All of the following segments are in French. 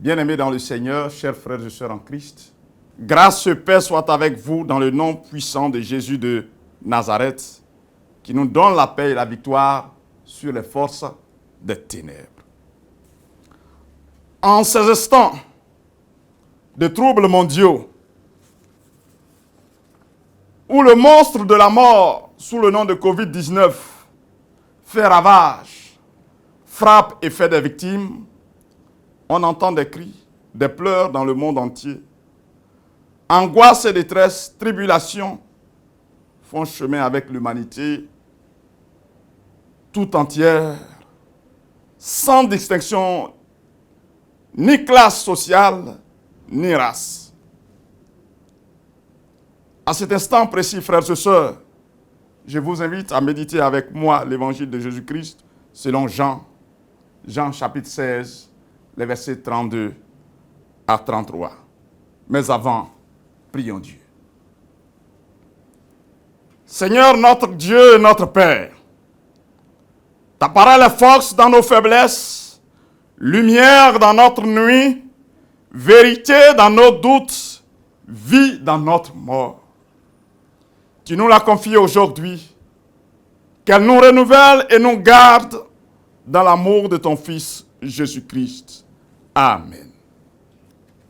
Bien-aimés dans le Seigneur, chers frères et sœurs en Christ, grâce et paix soit avec vous dans le nom puissant de Jésus de Nazareth, qui nous donne la paix et la victoire sur les forces des ténèbres. En ces instants de troubles mondiaux, où le monstre de la mort, sous le nom de Covid-19, fait ravage, frappe et fait des victimes, on entend des cris, des pleurs dans le monde entier. Angoisse et détresse, tribulation font chemin avec l'humanité tout entière, sans distinction ni classe sociale, ni race. À cet instant précis, frères et sœurs, je vous invite à méditer avec moi l'évangile de Jésus-Christ selon Jean chapitre 16, les versets 32 à 33. Mais avant, prions Dieu. Seigneur notre Dieu et notre Père, ta parole est force dans nos faiblesses, lumière dans notre nuit, vérité dans nos doutes, vie dans notre mort. Tu nous l'as confiée aujourd'hui, qu'elle nous renouvelle et nous garde dans l'amour de ton Fils Jésus-Christ. Amen.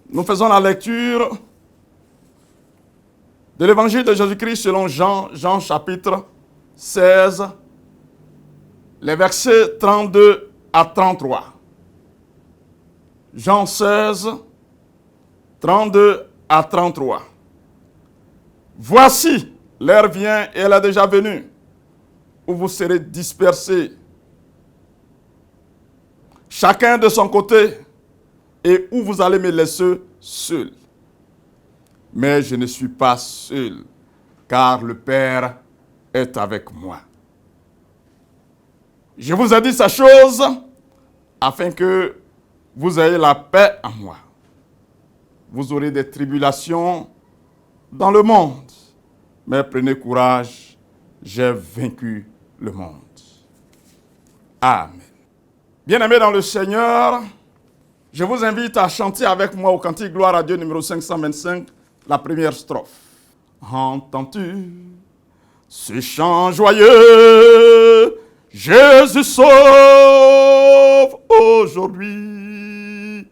Nous faisons la lecture de l'évangile de Jésus-Christ selon Jean chapitre 16, les versets 32 à 33. Jean 16, 32 à 33. Voici, l'heure vient et elle est déjà venue, où vous serez dispersés, chacun de son côté, et où vous allez me laisser seul. Mais je ne suis pas seul, car le Père est avec moi. Je vous ai dit ces choses afin que vous ayez la paix en moi. Vous aurez des tribulations dans le monde, mais prenez courage, j'ai vaincu le monde. Amen. Bien-aimés dans le Seigneur, je vous invite à chanter avec moi au cantique Gloire à Dieu numéro 525, la première strophe. Entends-tu ce chant joyeux? Jésus sauve aujourd'hui.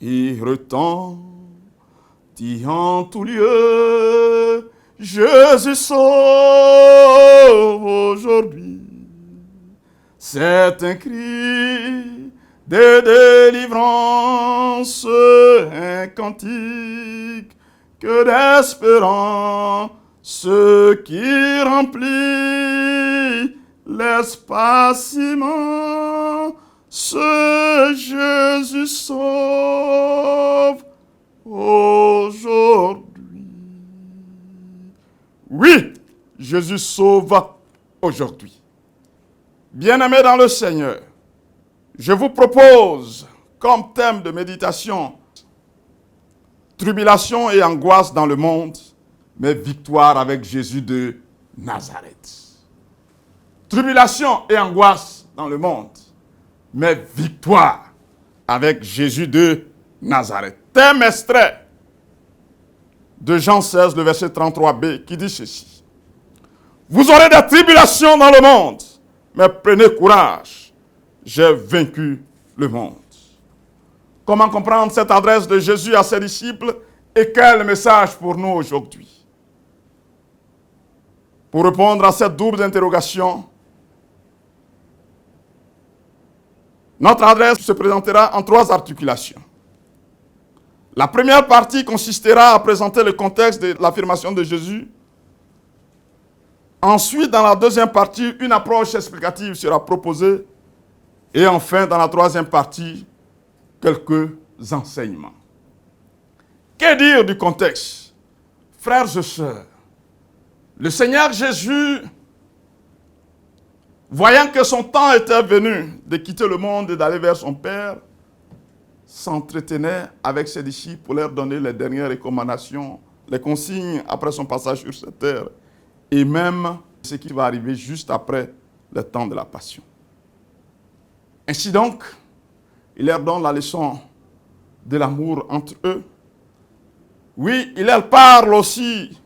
Il retentit en tout lieu. Jésus sauve aujourd'hui. C'est un cri de délivrance, un cantique que d'espérance qui remplit l'espace immense. Jésus sauve aujourd'hui. Oui, Jésus sauve aujourd'hui. Bien-aimés dans le Seigneur, je vous propose comme thème de méditation tribulation et angoisse dans le monde, mais victoire avec Jésus de Nazareth. Tribulation et angoisse dans le monde, mais victoire avec Jésus de Nazareth. Thème extrait de Jean 16, le verset 33b, qui dit ceci. Vous aurez des tribulations dans le monde, mais prenez courage, j'ai vaincu le monde. Comment comprendre cette adresse de Jésus à ses disciples et quel message pour nous aujourd'hui? Pour répondre à cette double interrogation, notre adresse se présentera en 3 articulations. La première partie consistera à présenter le contexte de l'affirmation de Jésus. Ensuite, dans la deuxième partie, une approche explicative sera proposée. Et enfin, dans la troisième partie, quelques enseignements. Que dire du contexte? Frères et sœurs, le Seigneur Jésus, voyant que son temps était venu de quitter le monde et d'aller vers son Père, s'entretenait avec ses disciples pour leur donner les dernières recommandations, les consignes après son passage sur cette terre, et même ce qui va arriver juste après le temps de la passion. Ainsi donc, il leur donne la leçon de l'amour entre eux. Oui, il leur parle aussi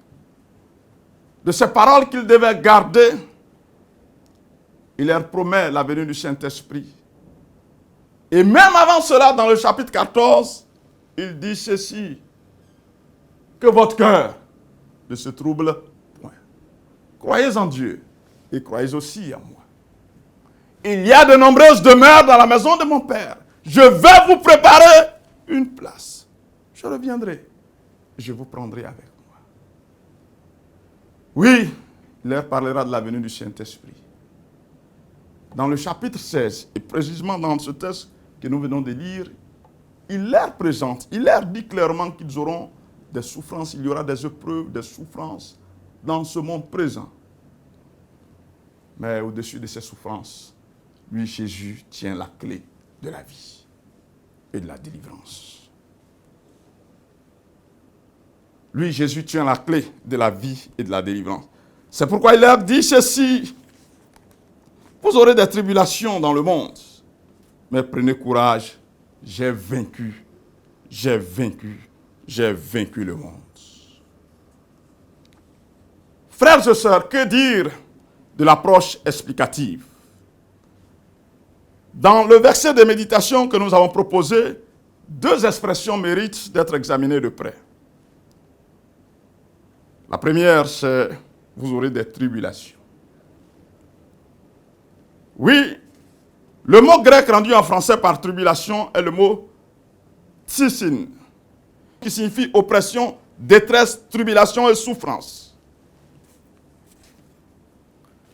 de ces paroles qu'ils devaient garder. Il leur promet la venue du Saint-Esprit. Et même avant cela, dans le chapitre 14, il dit ceci, que votre cœur ne se trouble point. Croyez en Dieu et croyez aussi en moi. Il y a de nombreuses demeures dans la maison de mon Père. Je vais vous préparer une place. Je reviendrai. Je vous prendrai avec moi. Oui, il leur parlera de la venue du Saint-Esprit. Dans le chapitre 16, et précisément dans ce texte que nous venons de lire, il leur présente, il leur dit clairement qu'ils auront des souffrances, il y aura des épreuves, des souffrances dans ce monde présent. Mais au-dessus de ces souffrances, lui, Jésus, tient la clé de la vie et de la délivrance. Lui, Jésus, tient la clé de la vie et de la délivrance. C'est pourquoi il leur dit ceci. Vous aurez des tribulations dans le monde, mais prenez courage, j'ai vaincu le monde. Frères et sœurs, que dire de l'approche explicative? Dans le verset de méditation que nous avons proposé, deux expressions méritent d'être examinées de près. La première, c'est « vous aurez des tribulations ». Oui, le mot grec rendu en français par tribulation est le mot tsysin, qui signifie oppression, détresse, tribulation et souffrance.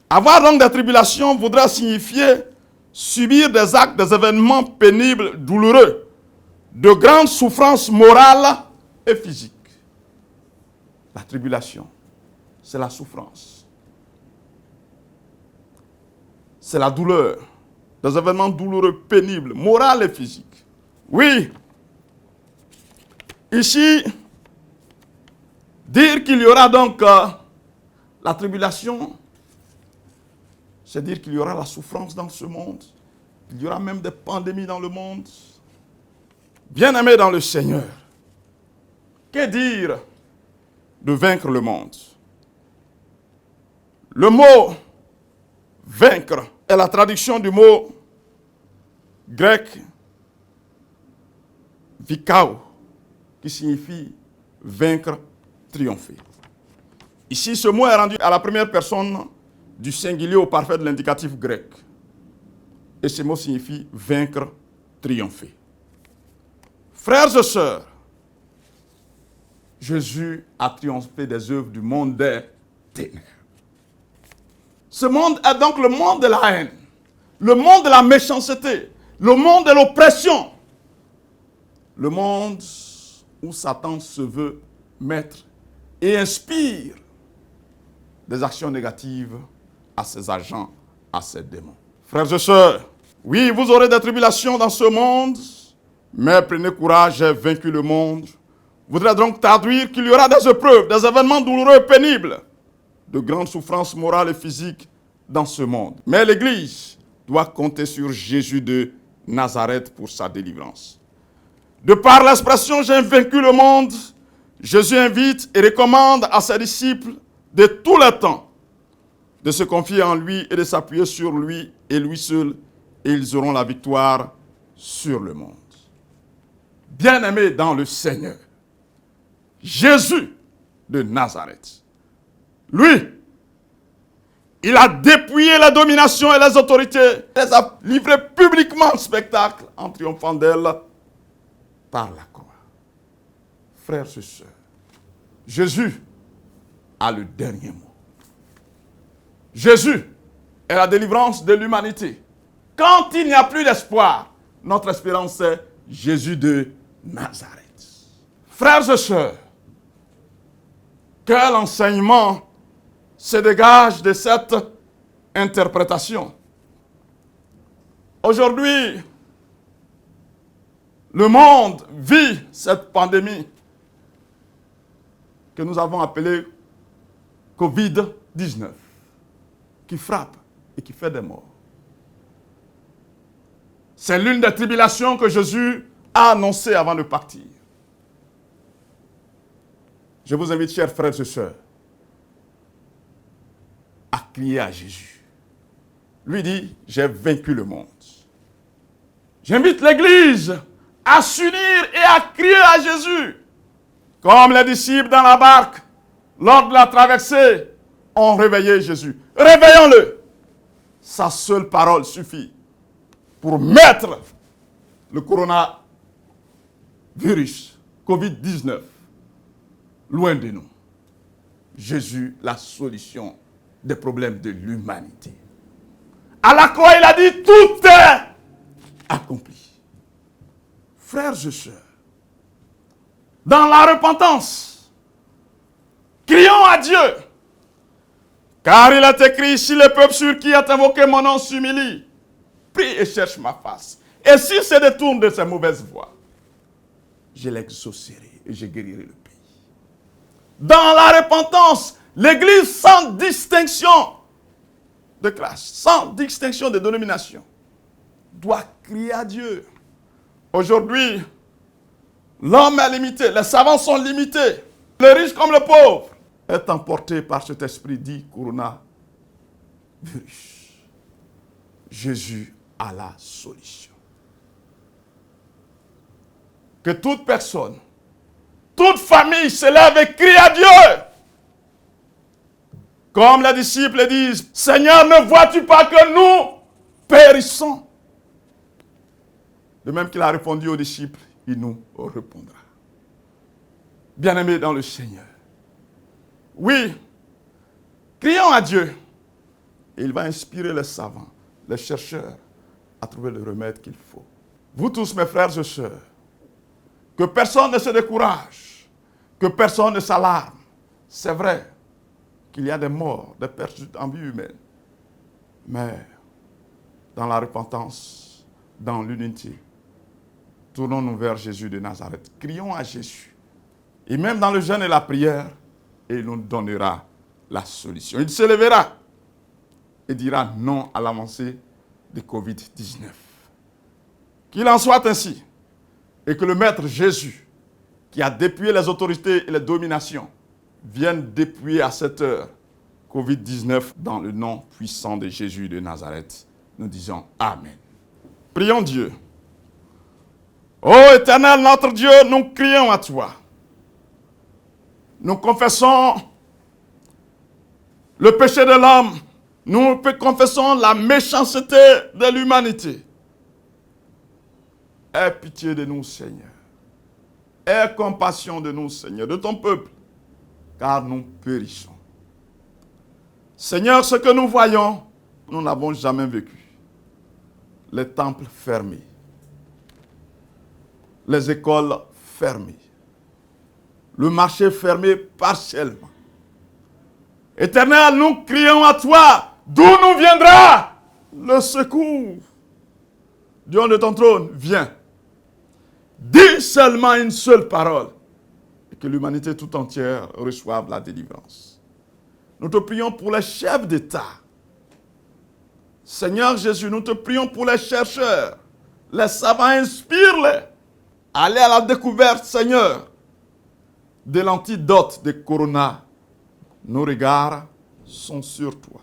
Avoir donc des tribulations voudra signifier subir des actes, des événements pénibles, douloureux, de grandes souffrances morales et physiques. La tribulation, c'est la souffrance. C'est la douleur, des événements douloureux, pénibles, moraux et physiques. Oui, ici, dire qu'il y aura donc la tribulation, c'est dire qu'il y aura la souffrance dans ce monde, il y aura même des pandémies dans le monde. Bien-aimés dans le Seigneur, que dire de vaincre le monde? Le mot « vaincre » est la traduction du mot grec « vikao » qui signifie « vaincre, triompher ». Ici, ce mot est rendu à la première personne du singulier au parfait de l'indicatif grec. Et ce mot signifie « vaincre, triompher ». Frères et sœurs, Jésus a triomphé des œuvres du monde des ténèbres. Ce monde est donc le monde de la haine, le monde de la méchanceté, le monde de l'oppression, le monde où Satan se veut maître et inspire des actions négatives à ses agents, à ses démons. Frères et sœurs, oui, vous aurez des tribulations dans ce monde, mais prenez courage, j'ai vaincu le monde. Voudrait donc traduire qu'il y aura des épreuves, des événements douloureux et pénibles, de grandes souffrances morales et physiques dans ce monde. Mais l'Église doit compter sur Jésus de Nazareth pour sa délivrance. De par l'expression « j'ai vaincu le monde », Jésus invite et recommande à ses disciples de tout le temps de se confier en lui et de s'appuyer sur lui et lui seul, et ils auront la victoire sur le monde. Bien-aimés dans le Seigneur, Jésus de Nazareth, lui, il a dépouillé la domination et les autorités, il les a livrées publiquement en spectacle en triomphant d'elles par la croix. Frères et sœurs, Jésus a le dernier mot. Jésus est la délivrance de l'humanité. Quand il n'y a plus d'espoir, notre espérance est Jésus de Nazareth. Frères et sœurs, quel enseignement se dégage de cette interprétation? Aujourd'hui, le monde vit cette pandémie que nous avons appelée Covid-19, qui frappe et qui fait des morts. C'est l'une des tribulations que Jésus a annoncé avant de partir. Je vous invite, chers frères et sœurs, à crier à Jésus. Lui dit, j'ai vaincu le monde. J'invite l'Église à s'unir et à crier à Jésus. Comme les disciples dans la barque, lors de la traversée, ont réveillé Jésus. Réveillons-le. Sa seule parole suffit pour mettre le coronavirus, Covid-19, loin de nous. Jésus, la solution des problèmes de l'humanité. À la croix, il a dit, tout est accompli. Frères et sœurs, dans la repentance, crions à Dieu. Car il est écrit, si le peuple sur qui a invoqué mon nom s'humilie, prie et cherche ma face. Et s'il se détourne de ses mauvaises voies, je l'exaucerai et je guérirai le pays. Dans la repentance, l'Église sans distinction de classe, sans distinction de dénomination, doit crier à Dieu. Aujourd'hui, l'homme est limité, les savants sont limités, le riche comme le pauvre est emporté par cet esprit dit coronavirus. Jésus a la solution. Que toute personne, toute famille se lève et crie à Dieu. Comme les disciples disent, Seigneur, ne vois-tu pas que nous périssons? De même qu'il a répondu aux disciples, il nous répondra. Bien-aimés dans le Seigneur, oui, crions à Dieu. Et il va inspirer les savants, les chercheurs, à trouver le remède qu'il faut. Vous tous, mes frères et sœurs, que personne ne se décourage, que personne ne s'alarme. C'est vrai qu'il y a des morts, des pertes en vie humaine. Mais dans la repentance, dans l'unité, tournons-nous vers Jésus de Nazareth. Crions à Jésus. Et même dans le jeûne et la prière, il nous donnera la solution. Il se lèvera et dira non à l'avancée de Covid-19. Qu'il en soit ainsi. Et que le Maître Jésus, qui a dépouillé les autorités et les dominations, vienne dépouiller à cette heure Covid-19 dans le nom puissant de Jésus de Nazareth. Nous disons Amen. Prions Dieu. Ô Éternel, notre Dieu, nous crions à toi. Nous confessons le péché de l'homme. Nous confessons la méchanceté de l'humanité. Aie pitié de nous, Seigneur. Aie compassion de nous, Seigneur, de ton peuple, car nous périssons. Seigneur, ce que nous voyons, nous n'avons jamais vécu. Les temples fermés, les écoles fermées, le marché fermé partiellement. Éternel, nous crions à toi, d'où nous viendra le secours? Dieu de ton trône, viens. Dis seulement une seule parole et que l'humanité tout entière reçoive la délivrance. Nous te prions pour les chefs d'État. Seigneur Jésus, nous te prions pour les chercheurs. Les savants, inspire-les. Allez à la découverte, Seigneur, de l'antidote de Corona. Nos regards sont sur toi.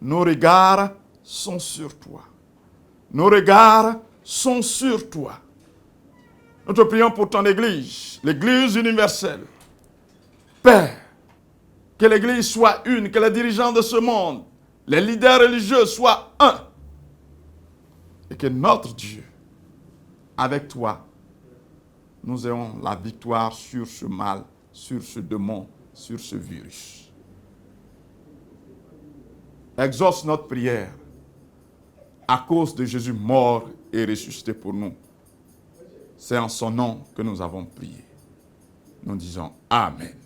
Nos regards sont sur toi. Nos regards sont sur toi. Nous te prions pour ton Église, l'Église universelle. Père, que l'Église soit une, que les dirigeants de ce monde, les leaders religieux soient un. Et que notre Dieu, avec toi, nous ayons la victoire sur ce mal, sur ce démon, sur ce virus. Exauce notre prière à cause de Jésus mort et ressuscité pour nous. C'est en son nom que nous avons prié. Nous disons Amen.